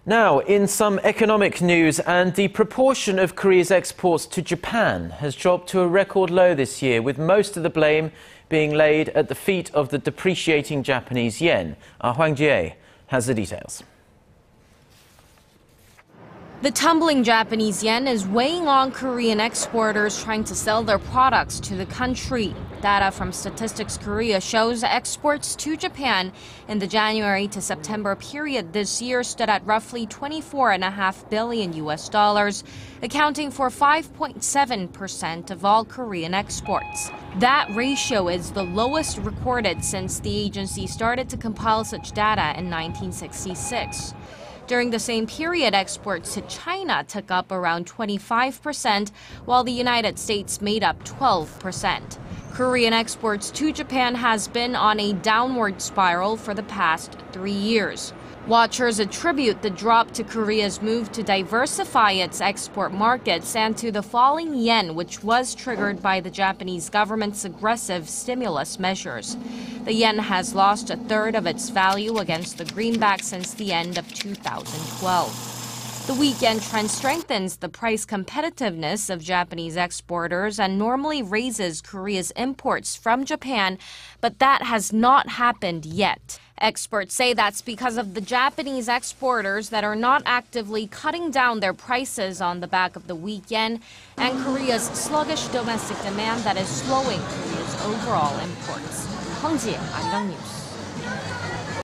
Now, in some economic news, and the proportion of Korea's exports to Japan has dropped to a record low this year, with most of the blame being laid at the feet of the depreciating Japanese yen. Hwang Ji-hye has the details. The tumbling Japanese yen is weighing on Korean exporters trying to sell their products to the country. Data from Statistics Korea shows exports to Japan in the January to September period this year stood at roughly $24.5 billion, accounting for 5.7% of all Korean exports. That ratio is the lowest recorded since the agency started to compile such data in 1966. During the same period, exports to China took up around 25%, while the United States made up 12%. Korean exports to Japan has been on a downward spiral for the past 3 years. Watchers attribute the drop to Korea's move to diversify its export markets and to the falling yen, which was triggered by the Japanese government's aggressive stimulus measures. The yen has lost a third of its value against the greenback since the end of 2012. The weak yen trend strengthens the price competitiveness of Japanese exporters and normally raises Korea's imports from Japan, but that has not happened yet. Experts say that's because of the Japanese exporters that are not actively cutting down their prices on the back of the weak yen and Korea's sluggish domestic demand that is slowing Korea's overall imports. Hwang Ji-hye, Arirang News.